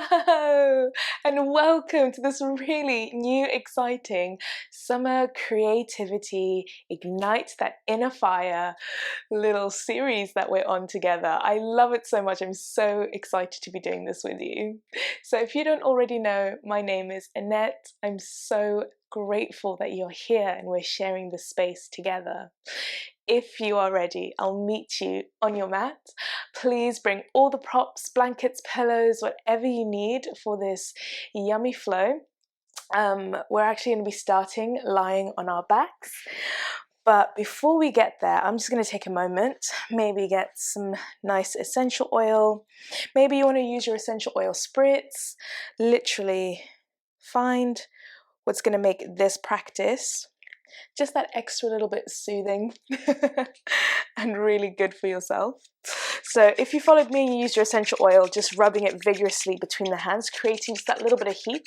Hello and welcome to this really new, exciting summer creativity, ignite that inner fire little series that we're on together. I love it so much. I'm so excited to be doing this with you. So if you don't already know, my name is Annette. I'm so grateful that you're here and we're sharing this space together. If you are ready, I'll meet you on your mat. Please bring all the props, blankets, pillows, whatever you need for this yummy flow. We're actually going to be starting lying on our backs. But before we get there, I'm just going to take a moment, maybe get some nice essential oil. Maybe you want to use your essential oil spritz. Literally find what's going to make this practice just that extra little bit soothing and really good for yourself. So if you followed me and you used your essential oil, just rubbing it vigorously between the hands, creating just that little bit of heat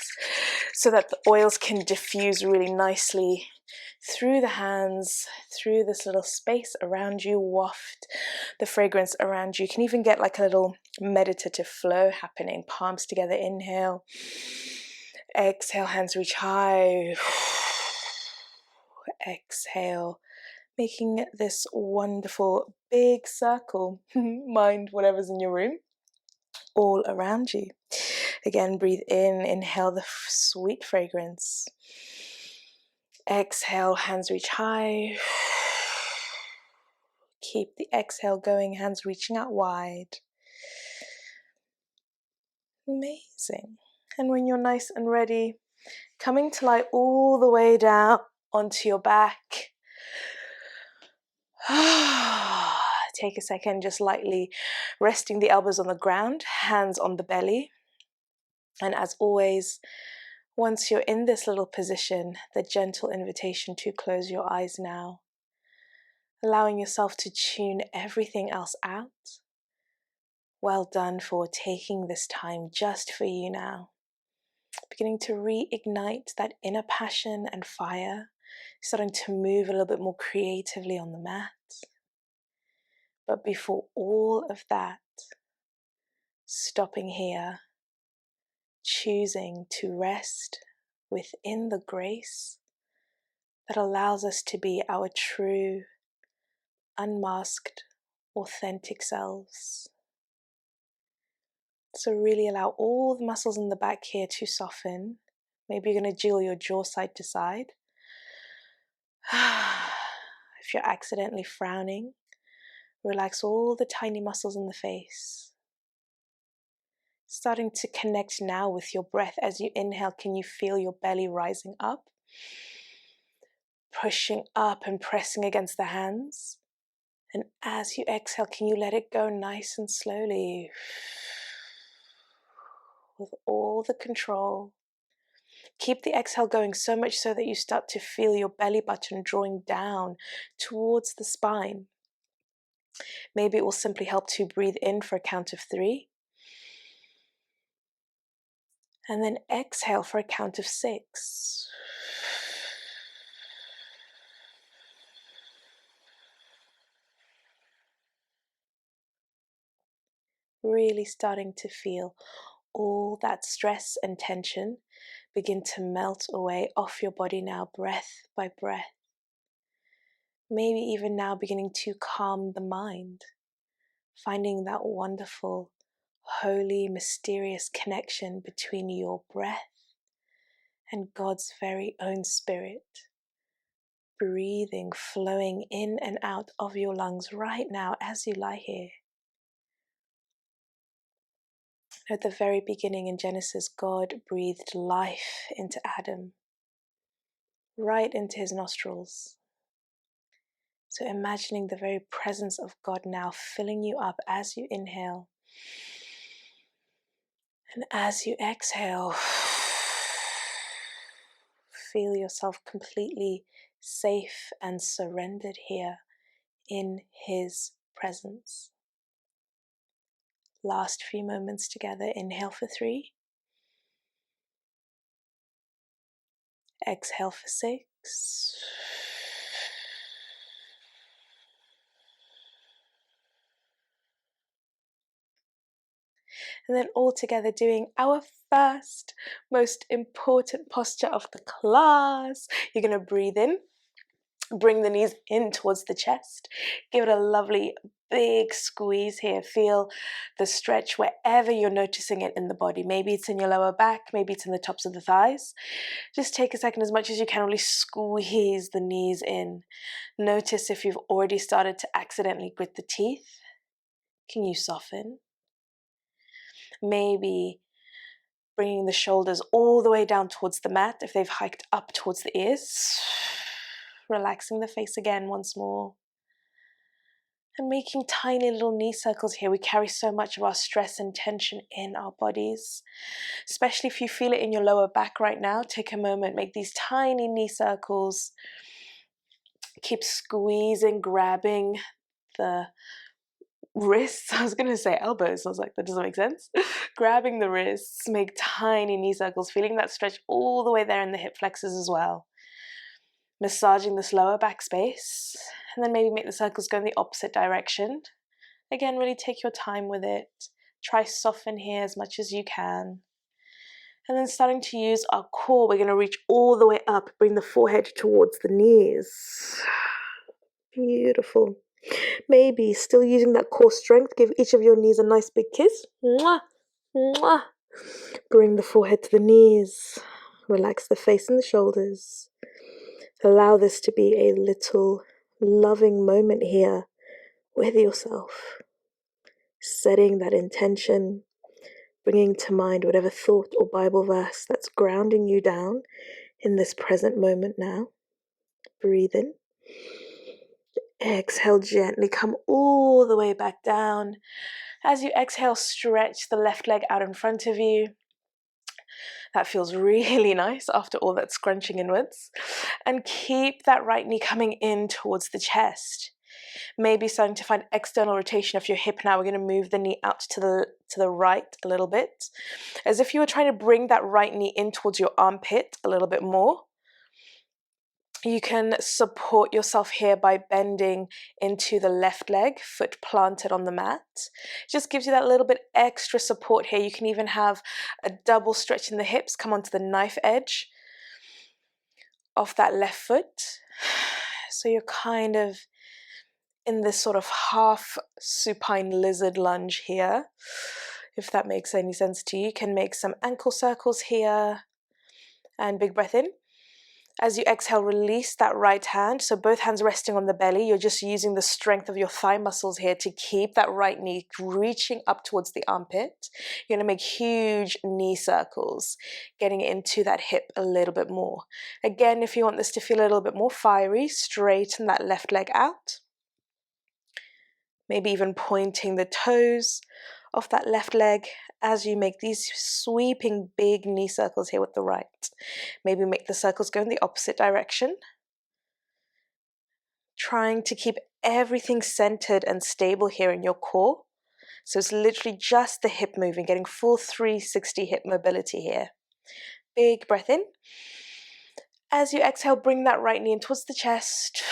so that the oils can diffuse really nicely through the hands, through this little space around you, waft the fragrance around you. You can even get like a little meditative flow happening. Palms together, inhale. Exhale, hands reach high. Exhale, making this wonderful big circle. Mind whatever's in your room, all around you. Again, breathe in, inhale the sweet fragrance. Exhale, hands reach high. Keep the exhale going, hands reaching out wide. Amazing. And when you're nice and ready, coming to lie all the way down onto your back. Take a second, just lightly resting the elbows on the ground, hands on the belly. And as always, once you're in this little position, the gentle invitation to close your eyes now, allowing yourself to tune everything else out. Well done for taking this time just for you now. Beginning to reignite that inner passion and fire, starting to move a little bit more creatively on the mat. But before all of that, stopping here, choosing to rest within the grace that allows us to be our true, unmasked, authentic selves. So really allow all the muscles in the back here to soften. Maybe you're going to jiggle your jaw side to side. If you're accidentally frowning, relax all the tiny muscles in the face. Starting to connect now with your breath. As you inhale, can you feel your belly rising up? Pushing up and pressing against the hands. And as you exhale, can you let it go nice and slowly? With all the control. Keep the exhale going so much so that you start to feel your belly button drawing down towards the spine. Maybe it will simply help to breathe in for a count of 3. And then exhale for a count of 6. Really starting to feel all that stress and tension begin to melt away off your body now, breath by breath. Maybe even now beginning to calm the mind, finding that wonderful, holy, mysterious connection between your breath and God's very own spirit. Breathing, flowing in and out of your lungs right now as you lie here. At the very beginning in Genesis, God breathed life into Adam, right into his nostrils. So imagining the very presence of God now filling you up as you inhale. And as you exhale, feel yourself completely safe and surrendered here in his presence. Last few moments together. Inhale for 3. Exhale for 6. And then all together doing our first, most important posture of the class. You're going to breathe in, bring the knees in towards the chest, give it a lovely big squeeze here. Feel the stretch wherever you're noticing it in the body. Maybe it's in your lower back, maybe it's in the tops of the thighs. Just take a second, as much as you can, really squeeze the knees in. Notice if you've already started to accidentally grit the teeth. Can you soften? Maybe bringing the shoulders all the way down towards the mat if they've hiked up towards the ears. Relaxing the face again once more. And making tiny little knee circles here. We carry so much of our stress and tension in our bodies. Especially if you feel it in your lower back right now, take a moment, make these tiny knee circles. Keep squeezing, grabbing the wrists. I was going to say elbows. I was like, that doesn't make sense. Grabbing the wrists, make tiny knee circles, feeling that stretch all the way there in the hip flexors as well. Massaging this lower back space, and then maybe make the circles go in the opposite direction. Again, really take your time with it. Try soften here as much as you can. And then starting to use our core, we're going to reach all the way up, bring the forehead towards the knees. Beautiful. Maybe still using that core strength, give each of your knees a nice big kiss. Mwah, mwah. Bring the forehead to the knees. Relax the face and the shoulders. Allow this to be a little loving moment here with yourself. Setting that intention, bringing to mind whatever thought or Bible verse that's grounding you down in this present moment now. Breathe in. Exhale gently, come all the way back down. As you exhale, stretch the left leg out in front of you. That feels really nice after all that scrunching inwards. And keep that right knee coming in towards the chest. Maybe starting to find external rotation of your hip now. We're going to move the knee out to the right a little bit. As if you were trying to bring that right knee in towards your armpit a little bit more. You can support yourself here by bending into the left leg, foot planted on the mat. It just gives you that little bit extra support here. You can even have a double stretch in the hips, come onto the knife edge of that left foot. So you're kind of in this sort of half supine lizard lunge here. If that makes any sense to you, you can make some ankle circles here. And big breath in. As you exhale, release that right hand. So both hands resting on the belly. You're just using the strength of your thigh muscles here to keep that right knee reaching up towards the armpit. You're going to make huge knee circles, getting into that hip a little bit more. Again, if you want this to feel a little bit more fiery, straighten that left leg out. Maybe even pointing the toes of that left leg as you make these sweeping big knee circles here with the right. Maybe make the circles go in the opposite direction. Trying to keep everything centered and stable here in your core. So it's literally just the hip moving, getting full 360 hip mobility here. Big breath in. As you exhale, bring that right knee in towards the chest.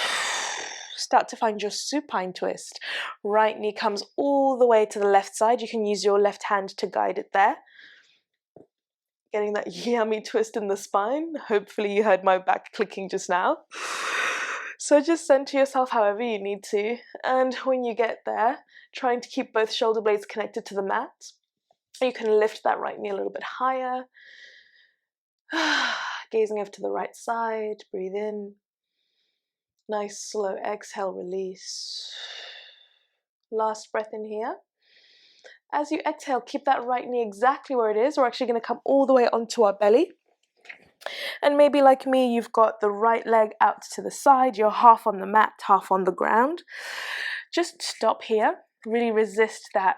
Start to find your supine twist. Right knee comes all the way to the left side. You can use your left hand to guide it there. Getting that yummy twist in the spine. Hopefully you heard my back clicking just now. So just center yourself however you need to. And when you get there, trying to keep both shoulder blades connected to the mat. You can lift that right knee a little bit higher. Gazing over to the right side. Breathe in. Nice slow exhale, release. Last breath in here. As you exhale, keep that right knee exactly where it is. We're actually going to come all the way onto our belly. And maybe like me, you've got the right leg out to the side. You're half on the mat, half on the ground. Just stop here. Really resist that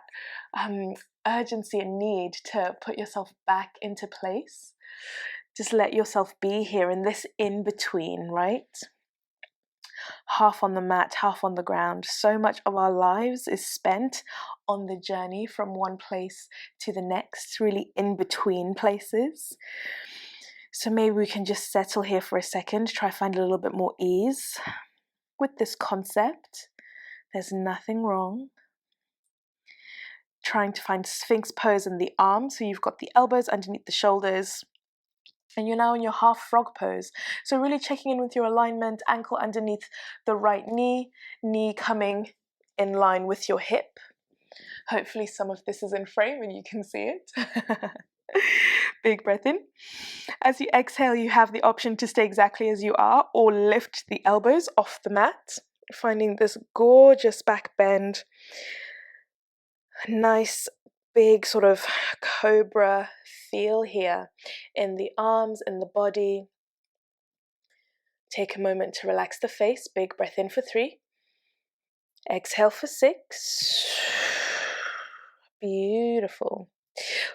urgency and need to put yourself back into place. Just let yourself be here in this in-between, right? Half on the mat, half on the ground. So much of our lives is spent on the journey from one place to the next, really in between places. So maybe we can just settle here for a second, try to find a little bit more ease with this concept. There's nothing wrong. trying to find Sphinx pose in the arms. So you've got the elbows underneath the shoulders, and you're now in your half frog pose. So really checking in with your alignment, ankle underneath the right knee, knee coming in line with your hip. Hopefully some of this is in frame and you can see it. Big breath in. As you exhale, you have the option to stay exactly as you are or lift the elbows off the mat, finding this gorgeous back bend. Nice big sort of cobra feel here in the arms, in the body. Take a moment to relax the face. Big breath in for 3. Exhale for 6. Beautiful.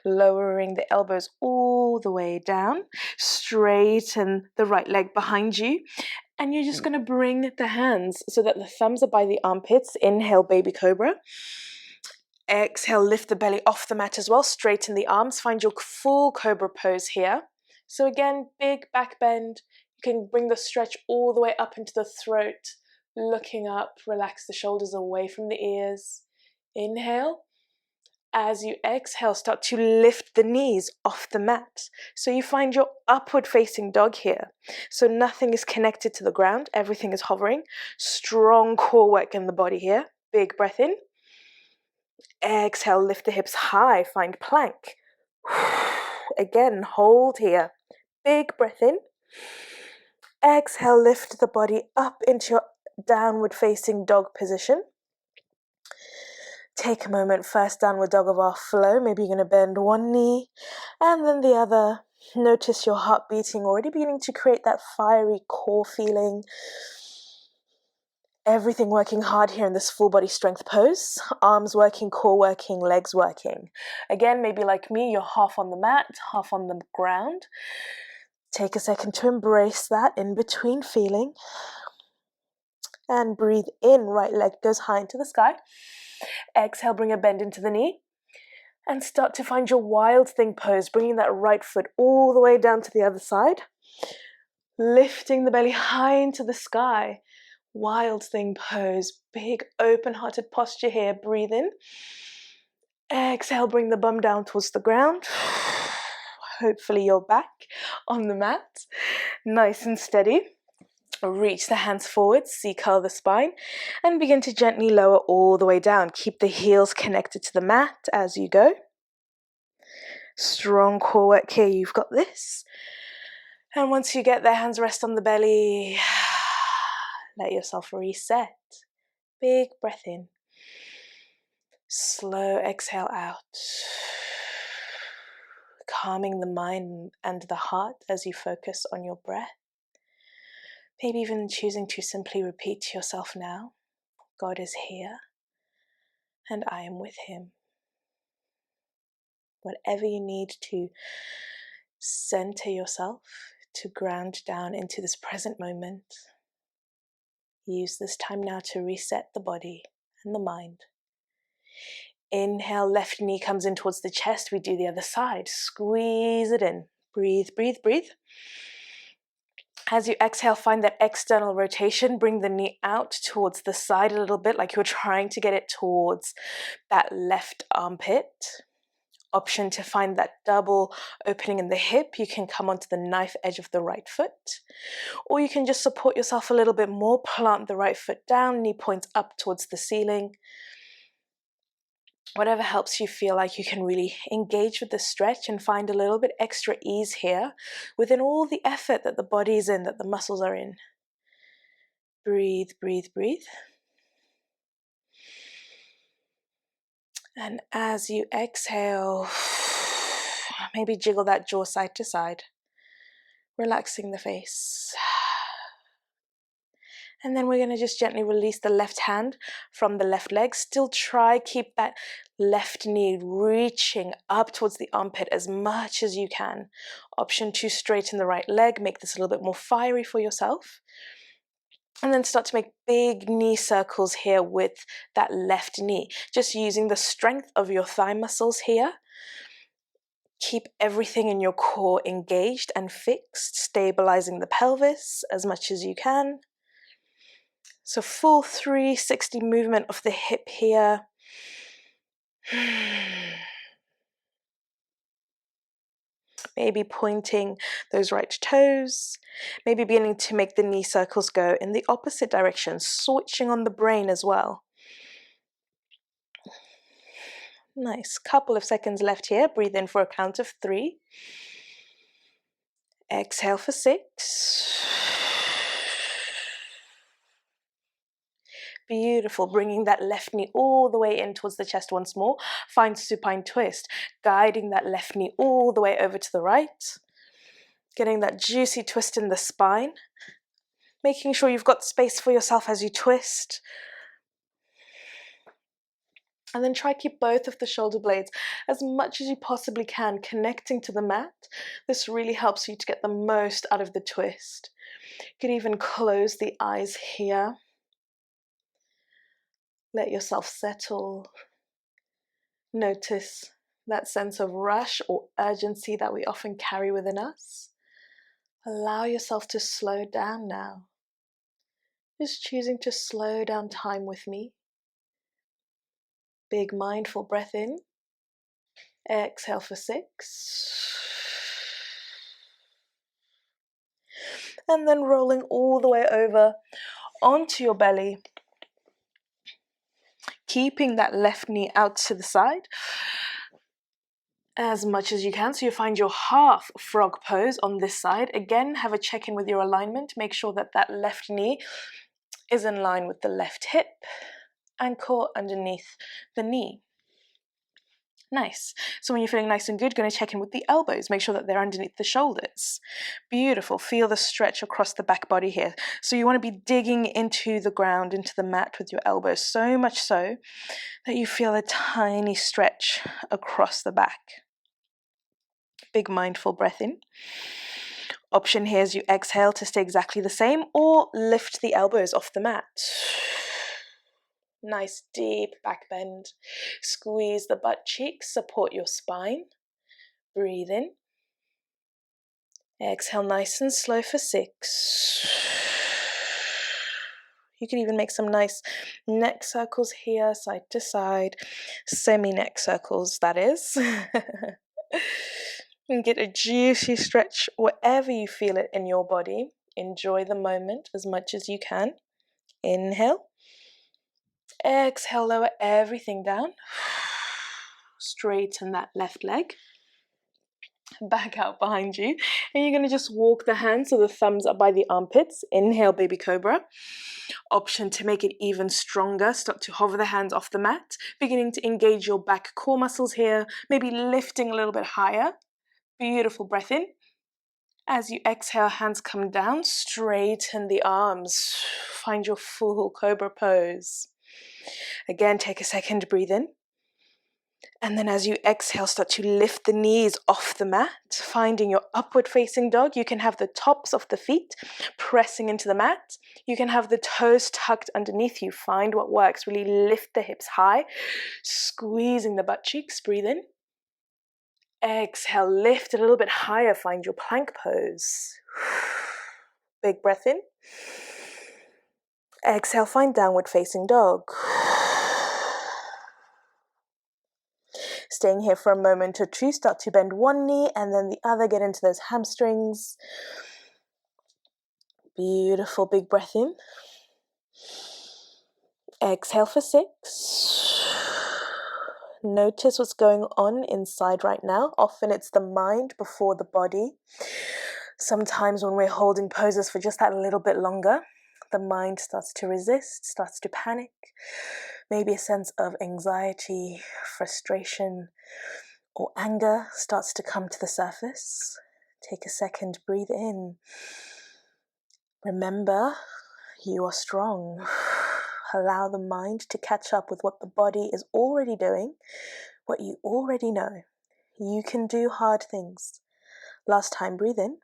Lowering the elbows all the way down. Straighten the right leg behind you. And you're just going to bring the hands so that the thumbs are by the armpits. Inhale, baby cobra. Exhale, lift the belly off the mat as well. Straighten the arms. Find your full cobra pose here. So again, big back bend. You can bring the stretch all the way up into the throat. Looking up, relax the shoulders away from the ears. Inhale. As you exhale, start to lift the knees off the mat. So you find your upward facing dog here. So nothing is connected to the ground. Everything is hovering. Strong core work in the body here. Big breath in. Exhale, lift the hips high. Find plank. Again, hold here. Big breath in. Exhale, lift the body up into your downward facing dog position. Take a moment, first downward dog of our flow. Maybe you're going to bend one knee and then the other. Notice your heart beating, already beginning to create that fiery core feeling. Everything working hard here in this full body strength pose. Arms working, core working, legs working. Again, maybe like me, you're half on the mat, half on the ground. Take a second to embrace that in between feeling. And breathe in, right leg goes high into the sky. Exhale, bring a bend into the knee. And start to find your wild thing pose, bringing that right foot all the way down to the other side. Lifting the belly high into the sky. Wild thing pose, big open-hearted posture here. Breathe in. Exhale, bring the bum down towards the ground. Hopefully you're back on the mat. Nice and steady. Reach the hands forward, C-curl the spine, and begin to gently lower all the way down. Keep the heels connected to the mat as you go. Strong core work here, you've got this. And once you get there, hands rest on the belly. Let yourself reset. Big breath in. Slow exhale out. Calming the mind and the heart as you focus on your breath. Maybe even choosing to simply repeat to yourself now, God is here and I am with him. Whatever you need to center yourself, to ground down into this present moment, use this time now to reset the body and the mind. Inhale, left knee comes in towards the chest. We do the other side. Squeeze it in. Breathe, breathe, breathe. As you exhale, find that external rotation. Bring the knee out towards the side a little bit, like you're trying to get it towards that left armpit. Option to find that double opening in the hip. You can come onto the knife edge of the right foot. Or you can just support yourself a little bit more. Plant the right foot down, knee points up towards the ceiling. Whatever helps you feel like you can really engage with the stretch and find a little bit extra ease here within all the effort that the body is in, that the muscles are in. Breathe, breathe, breathe. And as you exhale, maybe jiggle that jaw side to side, relaxing the face. And then we're going to just gently release the left hand from the left leg. Still keep that left knee reaching up towards the armpit as much as you can. Option 2, straighten the right leg. Make this a little bit more fiery for yourself. And then start to make big knee circles here with that left knee. Just using the strength of your thigh muscles here. Keep everything in your core engaged and fixed, stabilizing the pelvis as much as you can. So full 360 movement of the hip here. Maybe pointing those right toes, maybe beginning to make the knee circles go in the opposite direction, switching on the brain as well. Nice. Couple of seconds left here. Breathe in for a count of 3. Exhale for 6. Beautiful. Bringing that left knee all the way in towards the chest once more. Find supine twist. Guiding that left knee all the way over to the right. Getting that juicy twist in the spine. Making sure you've got space for yourself as you twist. And then try keep both of the shoulder blades as much as you possibly can connecting to the mat. This really helps you to get the most out of the twist. You could even close the eyes here. Let yourself settle. Notice that sense of rush or urgency that we often carry within us. Allow yourself to slow down now. Just choosing to slow down time with me. Big mindful breath in. Exhale for 6. And then rolling all the way over onto your belly. Keeping that left knee out to the side as much as you can. So you find your half frog pose on this side. Again, have a check-in with your alignment. Make sure that that left knee is in line with the left hip and core underneath the knee. Nice. So when you're feeling nice and good, going to check in with the elbows. Make sure that they're underneath the shoulders. Beautiful. Feel the stretch across the back body here. So you want to be digging into the ground, into the mat with your elbows, so much so that you feel a tiny stretch across the back. Big mindful breath in. Option here is you exhale to stay exactly the same or lift the elbows off the mat. Nice deep back bend. Squeeze the butt cheeks, support your spine. Breathe in. Exhale nice and slow for 6. You can even make some nice neck circles here, side to side. Semi-neck circles, that is. And get a juicy stretch wherever you feel it in your body. Enjoy the moment as much as you can. Inhale. Exhale, lower everything down. Straighten that left leg. Back out behind you. And you're going to just walk the hands so the thumbs up by the armpits. Inhale, baby cobra. Option to make it even stronger. Start to hover the hands off the mat. Beginning to engage your back core muscles here. Maybe lifting a little bit higher. Beautiful breath in. As you exhale, hands come down. Straighten the arms. Find your full cobra pose. Again, take a second, breathe in. And then as you exhale, start to lift the knees off the mat, finding your upward facing dog. You can have the tops of the feet pressing into the mat. You can have the toes tucked underneath you. Find what works. Really lift the hips high, squeezing the butt cheeks. Breathe in. Exhale, lift a little bit higher. Find your plank pose. Big breath in. Exhale, find downward facing dog. Staying here for a moment or two, start to bend one knee and then the other, get into those hamstrings. Beautiful, big breath in. Exhale for 6. Notice what's going on inside right now. Often it's the mind before the body. Sometimes when we're holding poses for just that little bit longer, the mind starts to resist, starts to panic. Maybe a sense of anxiety, frustration, or anger starts to come to the surface. Take a second, breathe in. Remember, you are strong. Allow the mind to catch up with what the body is already doing, what you already know. You can do hard things. Last time, breathe in.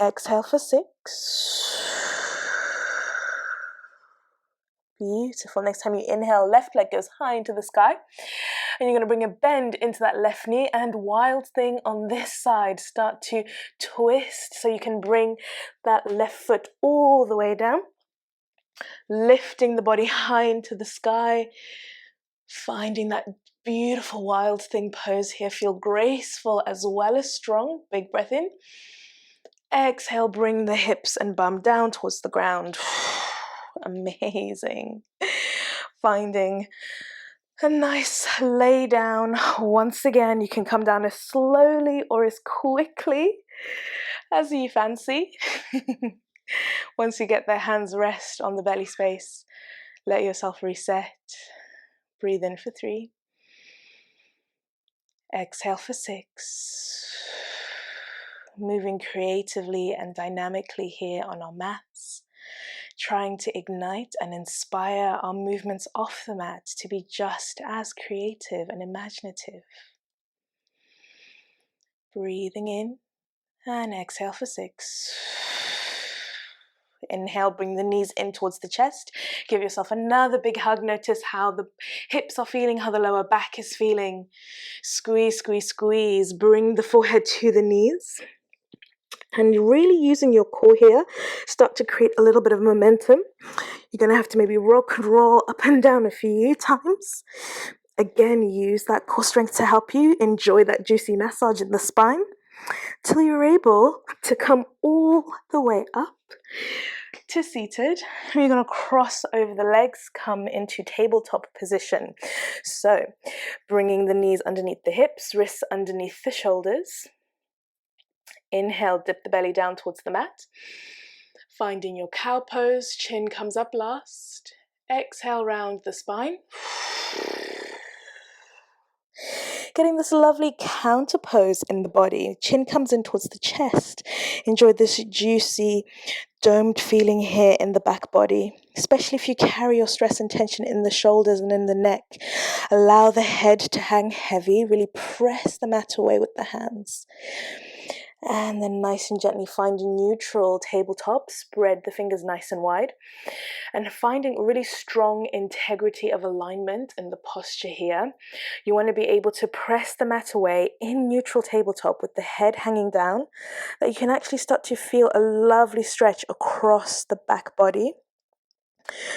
Exhale for 6. Beautiful. Next time you inhale, left leg goes high into the sky. And you're going to bring a bend into that left knee. And wild thing on this side, start to twist so you can bring that left foot all the way down. Lifting the body high into the sky. Finding that beautiful wild thing pose here. Feel graceful as well as strong. Big breath in. Exhale, bring the hips and bum down towards the ground. Amazing. Finding a nice lay down. Once again, you can come down as slowly or as quickly as you fancy. Once you get the hands rest on the belly space, let yourself reset. Breathe in for 3. Exhale for 6. Moving creatively and dynamically here on our mats, trying to ignite and inspire our movements off the mat to be just as creative and imaginative. Breathing in and exhale for 6. Inhale, bring the knees in towards the chest. Give yourself another big hug. Notice how the hips are feeling, how the lower back is feeling. Squeeze, squeeze, squeeze. Bring the forehead to the knees. And really using your core here, start to create a little bit of momentum. You're going to have to maybe rock and roll up and down a few times. Again, use that core strength to help you enjoy that juicy massage in the spine till you're able to come all the way up to seated. You're going to cross over the legs, come into tabletop position. So bringing the knees underneath the hips, wrists underneath the shoulders. Inhale, dip the belly down towards the mat. Finding your cow pose, chin comes up last. Exhale, round the spine. Getting this lovely counter pose in the body. Chin comes in towards the chest. Enjoy this juicy, domed feeling here in the back body, especially if you carry your stress and tension in the shoulders and in the neck. Allow the head to hang heavy. Really press the mat away with the hands. And then nice and gently finding neutral tabletop. Spread the fingers nice and wide. And finding really strong integrity of alignment in the posture here. You want to be able to press the mat away in neutral tabletop with the head hanging down, that you can actually start to feel a lovely stretch across the back body.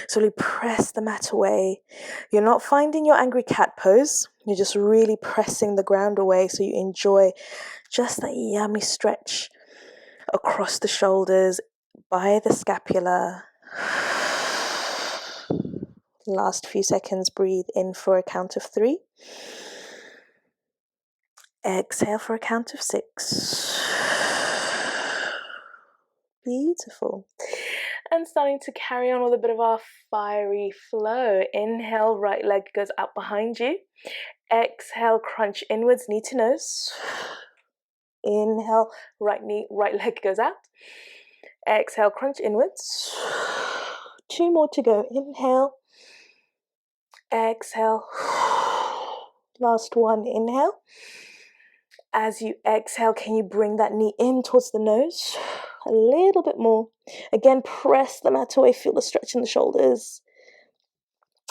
So really press the mat away. You're not finding your angry cat pose. You're just really pressing the ground away so you enjoy just that yummy stretch across the shoulders by the scapula. Last few seconds, breathe in for a count of 3. Exhale for a count of 6. Beautiful. And starting to carry on with a bit of our fiery flow. Inhale, right leg goes out behind you. Exhale, crunch inwards, knee to nose. Inhale, right leg goes out. Exhale, crunch inwards. 2 more to go. Inhale. Exhale. Last one, inhale. As you exhale, can you bring that knee in towards the nose? A little bit more. Again, press the mat away, feel the stretch in the shoulders.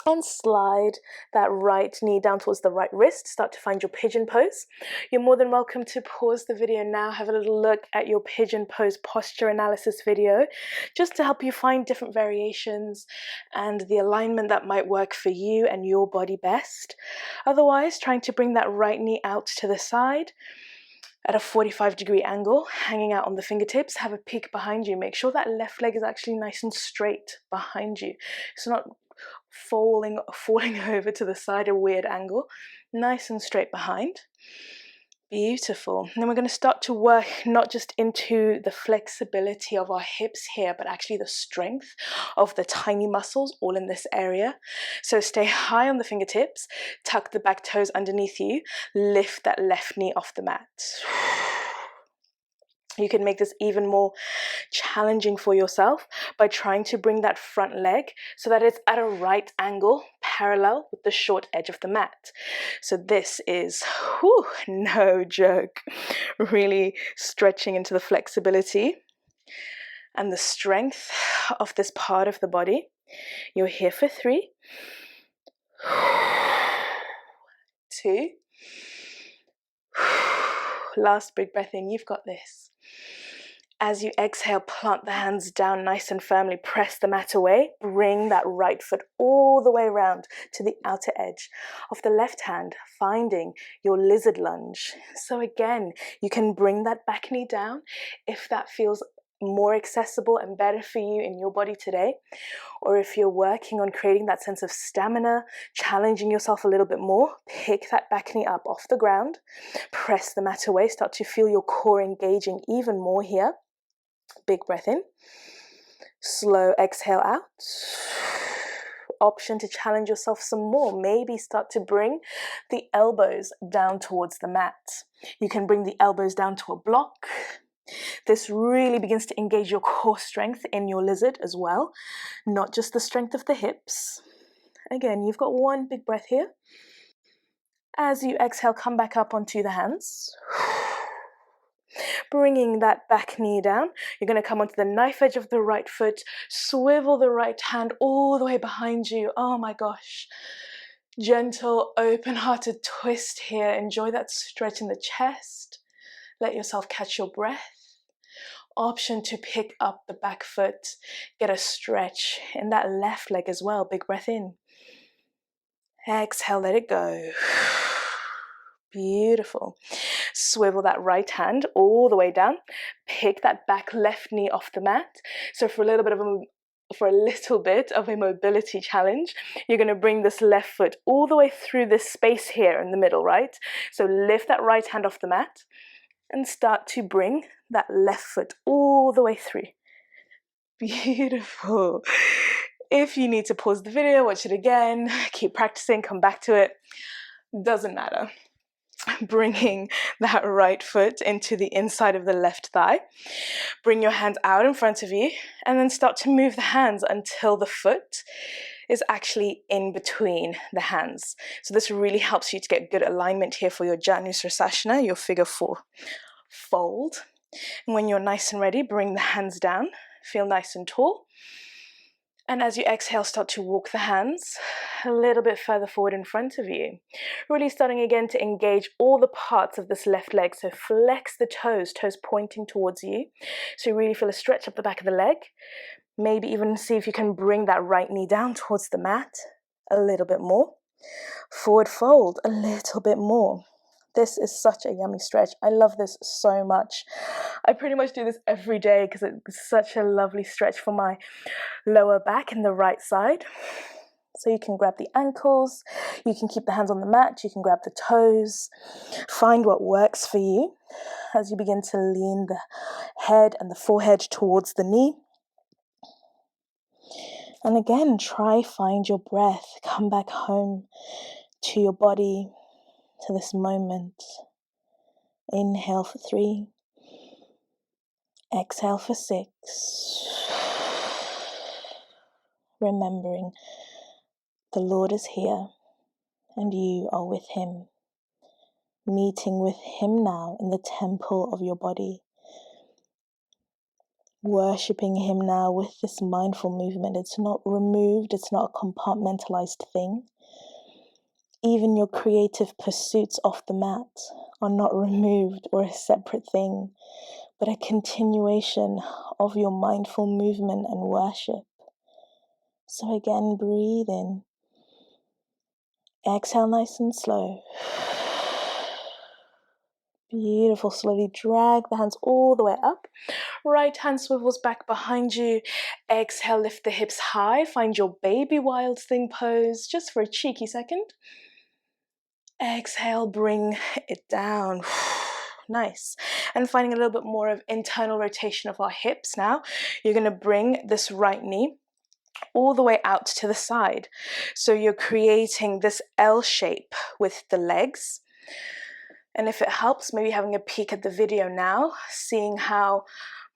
And slide that right knee down towards the right wrist. Start to find your pigeon pose. You're more than welcome to pause the video now, have a little look at your pigeon pose posture analysis video, just to help you find different variations and the alignment that might work for you and your body best. Otherwise, trying to bring that right knee out to the side at a 45-degree angle, hanging out on the fingertips. Have a peek behind you. Make sure that left leg is actually nice and straight behind you. It's not falling over to the side, a weird angle. Nice and straight behind. Beautiful. And then we're going to start to work not just into the flexibility of our hips here, but actually the strength of the tiny muscles all in this area. So stay high on the fingertips, tuck the back toes underneath you, lift that left knee off the mat. You can make this even more challenging for yourself by trying to bring that front leg so that it's at a right angle, parallel with the short edge of the mat. So this is, no joke, really stretching into the flexibility and the strength of this part of the body. You're here for 3, 2, last big breath in, you've got this. As you exhale, plant the hands down nice and firmly, press the mat away, bring that right foot all the way around to the outer edge of the left hand, finding your lizard lunge. So again, you can bring that back knee down if that feels more accessible and better for you in your body today, or if you're working on creating that sense of stamina, challenging yourself a little bit more, pick that back knee up off the ground, press the mat away, start to feel your core engaging even more here. Big breath in, slow exhale out. Option to challenge yourself some more. Maybe start to bring the elbows down towards the mat. You can bring the elbows down to a block. This really begins to engage your core strength in your lizard as well, not just the strength of the hips. Again, you've got one big breath here. As you exhale, come back up onto the hands. Bringing that back knee down, you're going to come onto the knife edge of the right foot, swivel the right hand all the way behind you. Oh my gosh. Gentle, open-hearted twist here. Enjoy that stretch in the chest. Let yourself catch your breath. Option to pick up the back foot, get a stretch in that left leg as well. Big breath in. Exhale, let it go. Beautiful. Swivel that right hand all the way down. Pick that back left knee off the mat. So for a little bit of a mobility challenge, you're going to bring this left foot all the way through this space here in the middle, right? So lift that right hand off the mat and start to bring that left foot all the way through. Beautiful. If you need to pause the video, watch it again, keep practicing, come back to it. Doesn't matter. Bringing that right foot into the inside of the left thigh. Bring your hands out in front of you and then start to move the hands until the foot is actually in between the hands. So this really helps you to get good alignment here for your Janushirasana, your figure 4 fold. And when you're nice and ready, bring the hands down, feel nice and tall. And as you exhale, start to walk the hands a little bit further forward in front of you. Really starting again to engage all the parts of this left leg. So flex the toes pointing towards you. So you really feel a stretch up the back of the leg. Maybe even see if you can bring that right knee down towards the mat a little bit more. Forward fold a little bit more. This is such a yummy stretch. I love this so much. I pretty much do this every day because it's such a lovely stretch for my lower back and the right side. So you can grab the ankles, you can keep the hands on the mat, you can grab the toes. Find what works for you as you begin to lean the head and the forehead towards the knee. And again, find your breath. Come back home to your body, to this moment. Inhale for 3. Exhale for 6. Remembering the Lord is here and you are with Him. Meeting with Him now in the temple of your body. Worshipping Him now with this mindful movement. It's not removed, it's not a compartmentalized thing. Even your creative pursuits off the mat are not removed or a separate thing, but a continuation of your mindful movement and worship. So again, breathe in. Exhale nice and slow. Beautiful. Slowly drag the hands all the way up. Right hand swivels back behind you. Exhale, lift the hips high. Find your baby wild thing pose just for a cheeky second. Exhale, bring it down. Nice. And finding a little bit more of internal rotation of our hips now. You're going to bring this right knee all the way out to the side. So you're creating this L shape with the legs. And if it helps, maybe having a peek at the video now, seeing how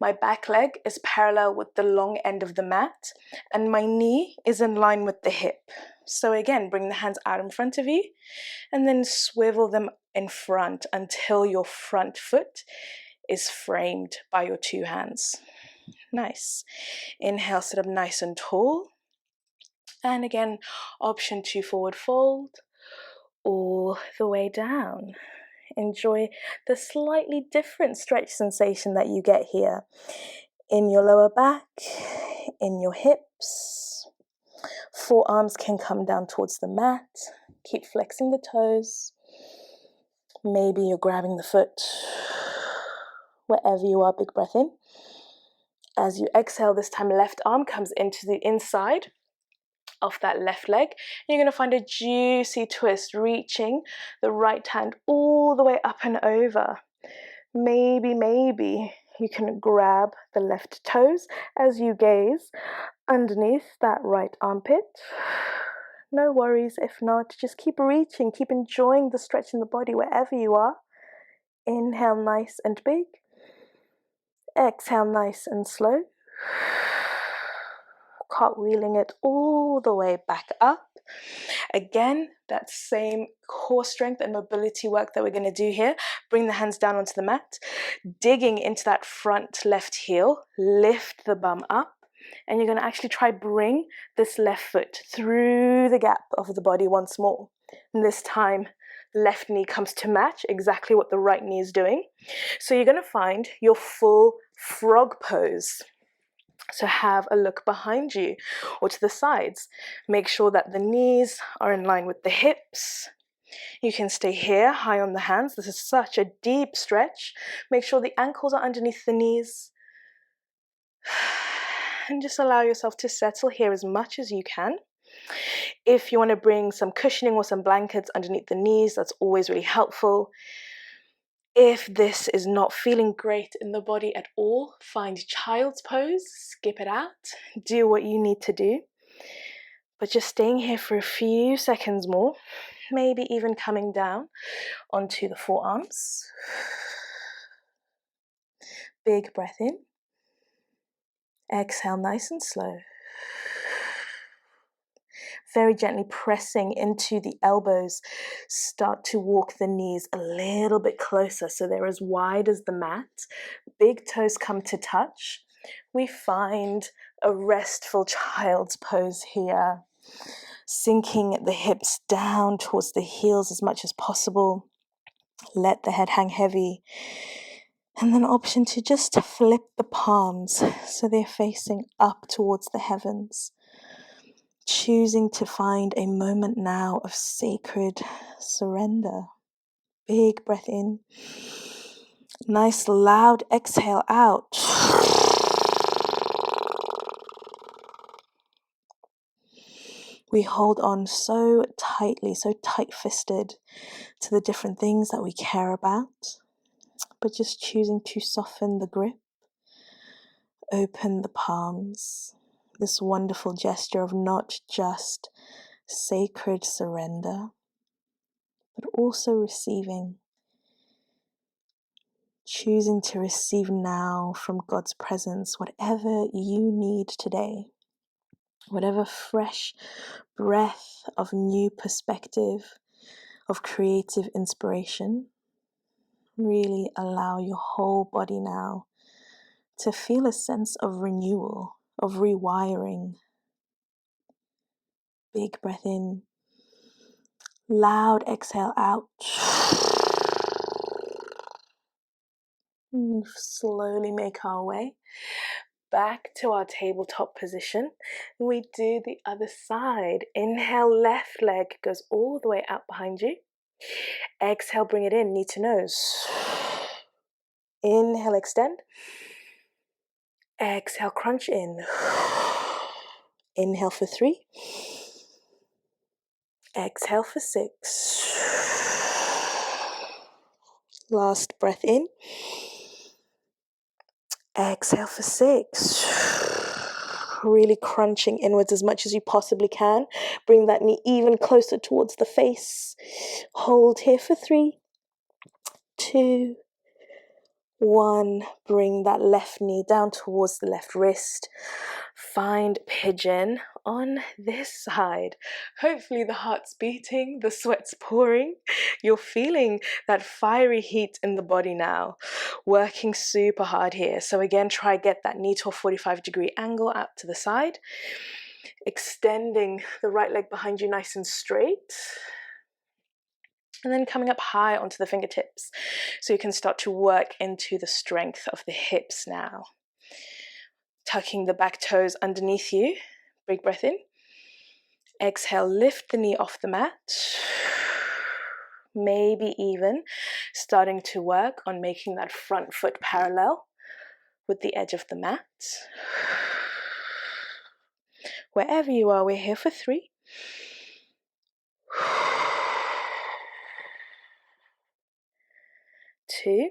my back leg is parallel with the long end of the mat and my knee is in line with the hip. So again, bring the hands out in front of you and then swivel them in front until your front foot is framed by your 2 hands. Nice. Inhale, sit up nice and tall. And again, option to forward fold all the way down. Enjoy the slightly different stretch sensation that you get here in your lower back, in your hips. Forearms can come down towards the mat. Keep flexing the toes. Maybe you're grabbing the foot. Wherever you are, big breath in. As you exhale, this time left arm comes into the inside of that left leg. You're going to find a juicy twist, reaching the right hand all the way up and over. Maybe you can grab the left toes as you gaze underneath that right armpit. No worries if not, just keep reaching, keep enjoying the stretch in the body wherever you are. Inhale nice and big. Exhale nice and slow. Cartwheeling it all the way back up. Again, that same core strength and mobility work that we're going to do here. Bring the hands down onto the mat, digging into that front left heel, lift the bum up, and you're going to actually try bring this left foot through the gap of the body once more. And this time, left knee comes to match exactly what the right knee is doing. So you're going to find your full frog pose. So have a look behind you or to the sides. Make sure that the knees are in line with the hips. You can stay here, high on the hands. This is such a deep stretch. Make sure the ankles are underneath the knees. And just allow yourself to settle here as much as you can. If you want to bring some cushioning or some blankets underneath the knees, that's always really helpful. If this is not feeling great in the body at all, find child's pose, skip it out, do what you need to do. But just staying here for a few seconds more, maybe even coming down onto the forearms. Big breath in. Exhale nice and slow. Very gently pressing into the elbows. Start to walk the knees a little bit closer so they're as wide as the mat. Big toes come to touch. We find a restful child's pose here. Sinking the hips down towards the heels as much as possible. Let the head hang heavy. And then option to just flip the palms so they're facing up towards the heavens. Choosing to find a moment now of sacred surrender. Big breath in. Nice loud exhale out. We hold on so tightly, so tight-fisted to the different things that we care about, but just choosing to soften the grip, open the palms. This wonderful gesture of not just sacred surrender, but also receiving. Choosing to receive now from God's presence whatever you need today. Whatever fresh breath of new perspective, of creative inspiration. Really allow your whole body now to feel a sense of renewal, of rewiring. Big breath in. Loud exhale out. Slowly make our way back to our tabletop position. We do the other side. Inhale, left leg goes all the way out behind you. Exhale, bring it in, knee to nose. Inhale, extend. Exhale, crunch in. Inhale for 3. Exhale for 6. Last breath in. Exhale for 6. Really crunching inwards as much as you possibly can. Bring that knee even closer towards the face. Hold here for 3, 2, 1. Bring that left knee down towards the left wrist. Find pigeon on this side. Hopefully the heart's beating, the sweat's pouring. You're feeling that fiery heat in the body now. Working super hard here. So again, try get that knee to a 45-degree angle out to the side. Extending the right leg behind you nice and straight. And then coming up high onto the fingertips. So you can start to work into the strength of the hips now. Tucking the back toes underneath you. Big breath in. Exhale, lift the knee off the mat. Maybe even starting to work on making that front foot parallel with the edge of the mat. Wherever you are, we're here for 3. 2.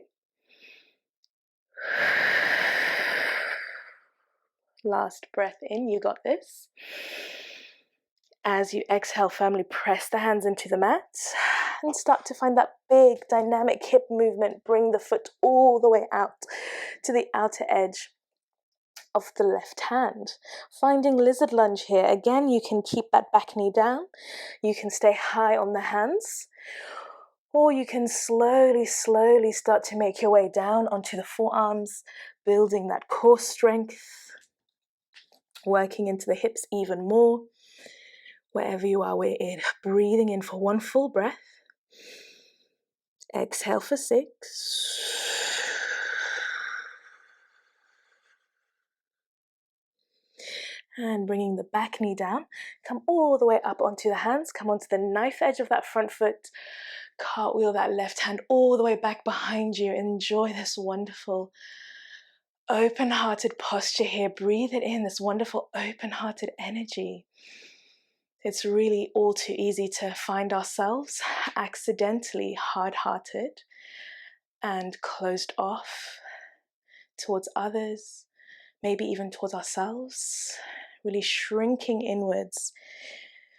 Last breath in, you got this. As you exhale, firmly press the hands into the mat and start to find that big dynamic hip movement. Bring the foot all the way out to the outer edge of the left hand. Finding lizard lunge here. Again, you can keep that back knee down. You can stay high on the hands. Or you can slowly start to make your way down onto the forearms, building that core strength, working into the hips even more. Wherever you are, we're in. Breathing in for 1 full breath. Exhale for 6. And bringing the back knee down. Come all the way up onto the hands. Come onto the knife edge of that front foot. Cartwheel that left hand all the way back behind you. Enjoy this wonderful open-hearted posture here. Breathe it in, this wonderful open-hearted energy. It's really all too easy to find ourselves accidentally hard-hearted and closed off towards others, maybe even towards ourselves, really shrinking inwards.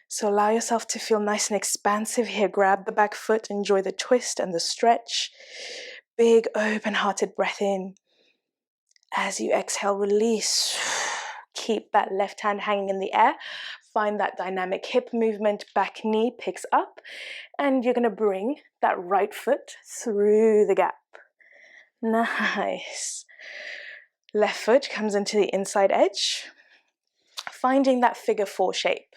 So allow yourself to feel nice and expansive here. Grab the back foot, enjoy the twist and the stretch. Big open-hearted breath in. As you exhale, release. Keep that left hand hanging in the air. Find that dynamic hip movement, back knee picks up, and you're going to bring that right foot through the gap. Nice. Left foot comes into the inside edge, finding that figure 4 shape.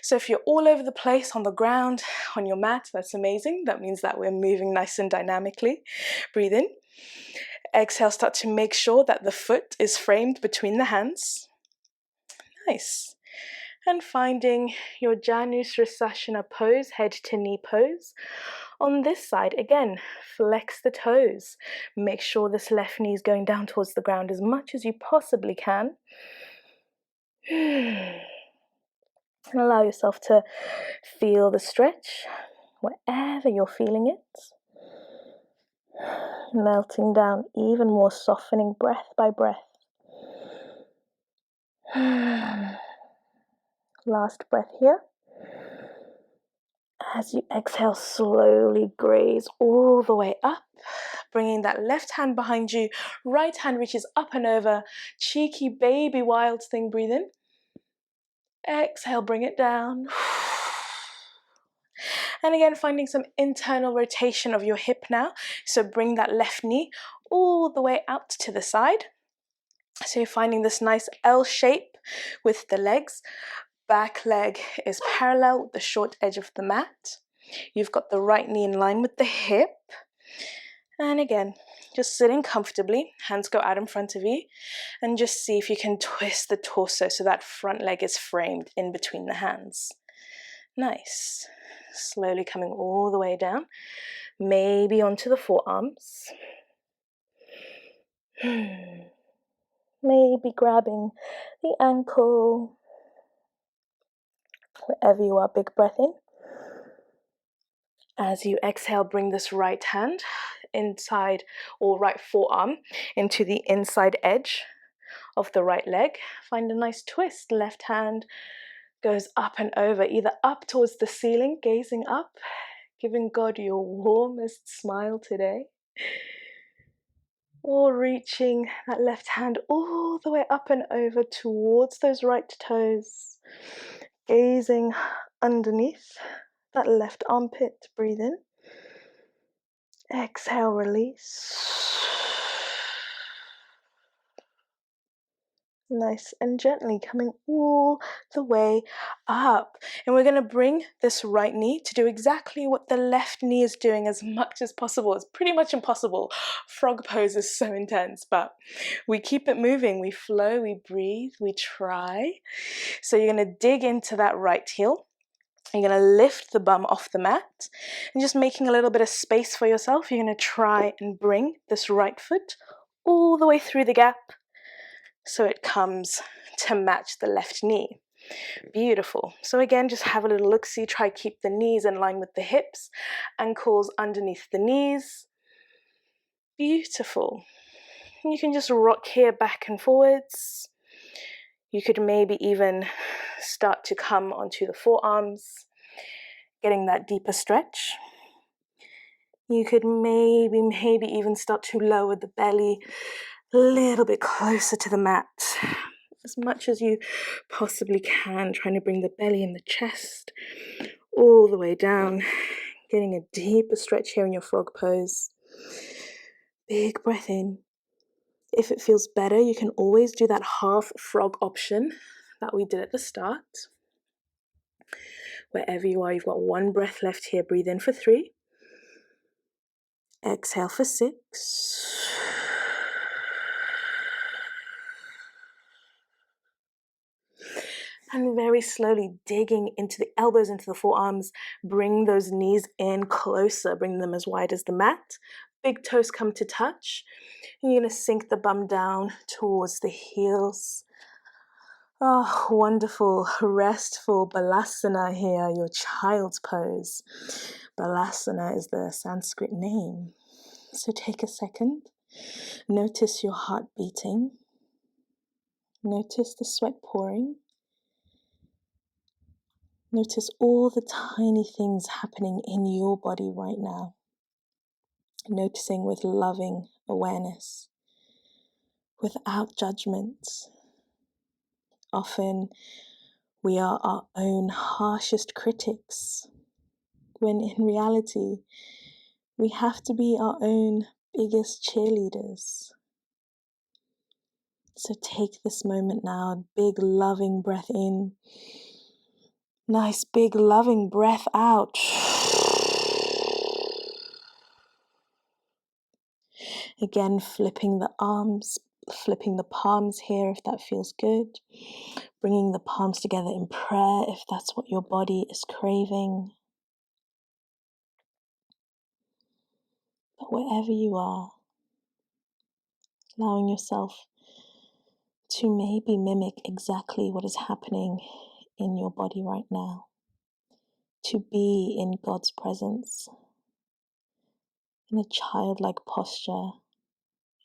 So if you're all over the place on the ground, on your mat, that's amazing. That means that we're moving nice and dynamically. Breathe in. Exhale, start to make sure that the foot is framed between the hands. Nice. And finding your Janusrasana pose, head to knee pose. On this side, again, flex the toes. Make sure this left knee is going down towards the ground as much as you possibly can. And allow yourself to feel the stretch wherever you're feeling it. Melting down even more, softening breath by breath. Last breath here. As you exhale, slowly graze all the way up, bringing that left hand behind you, right hand reaches up and over, cheeky baby wild thing, breathe in. Exhale, bring it down. And again, finding some internal rotation of your hip now. So bring that left knee all the way out to the side. So you're finding this nice L shape with the legs. Back leg is parallel with the short edge of the mat. You've got the right knee in line with the hip. And again, just sitting comfortably, hands go out in front of you, and just see if you can twist the torso so that front leg is framed in between the hands. Nice. Slowly coming all the way down, maybe onto the forearms. Maybe grabbing the ankle. Wherever you are, big breath in. As you exhale, bring this right hand inside, or right forearm into the inside edge of the right leg. Find a nice twist. Left hand goes up and over, either up towards the ceiling, gazing up, giving God your warmest smile today, or reaching that left hand all the way up and over towards those right toes, gazing underneath that left armpit. Breathe in. Exhale, release. Nice and gently coming all the way up. And we're going to bring this right knee to do exactly what the left knee is doing as much as possible. It's pretty much impossible. Frog pose is so intense, but we keep it moving. We flow, we breathe, we try. So you're going to dig into that right heel. You're going to lift the bum off the mat and just making a little bit of space for yourself. You're going to try and bring this right foot all the way through the gap, so it comes to match the left knee. Beautiful. So again, just have a little look-see. Try keep the knees in line with the hips, ankles underneath the knees. Beautiful. You can just rock here back and forwards. You could maybe even start to come onto the forearms, getting that deeper stretch. You could maybe even start to lower the belly a little bit closer to the mat. As much as you possibly can, trying to bring the belly and the chest all the way down, getting a deeper stretch here in your frog pose. Big breath in. If it feels better, you can always do that half frog option that we did at the start. Wherever you are, you've got one breath left here. Breathe in for 3. Exhale for 6. And very slowly digging into the elbows, into the forearms. Bring those knees in closer. Bring them as wide as the mat. Big toes come to touch. And you're going to sink the bum down towards the heels. Oh, wonderful, restful Balasana here, your child's pose. Balasana is the Sanskrit name. So take a second. Notice your heart beating. Notice the sweat pouring. Notice all the tiny things happening in your body right now. Noticing with loving awareness, without judgment. Often we are our own harshest critics, when in reality, we have to be our own biggest cheerleaders. So take this moment now, a big loving breath in. Nice big loving breath out. Again, flipping the arms, flipping the palms here if that feels good. Bringing the palms together in prayer if that's what your body is craving. But wherever you are, allowing yourself to maybe mimic exactly what is happening in your body right now. To be in God's presence, in a childlike posture,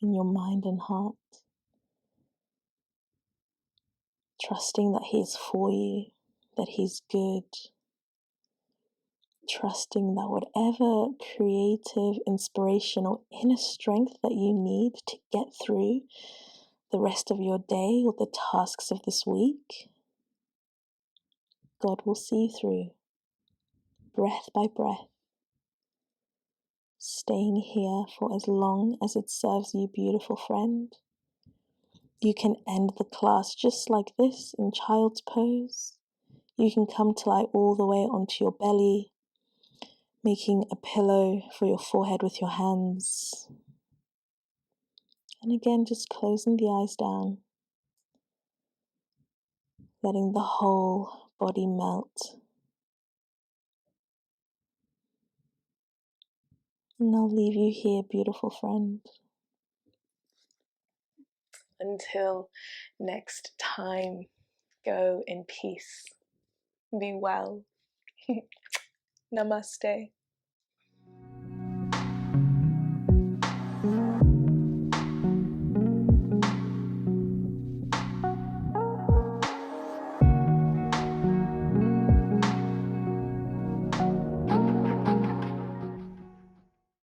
in your mind and heart. Trusting that He is for you, that He's good. Trusting that whatever creative inspiration or inner strength that you need to get through the rest of your day or the tasks of this week, God will see you through, breath by breath, staying here for as long as it serves you, beautiful friend. You can end the class just like this in child's pose. You can come to lie all the way onto your belly, making a pillow for your forehead with your hands. And again, just closing the eyes down, letting the whole body melt. And I'll leave you here, beautiful friend. Until next time, go in peace. Be well. Namaste.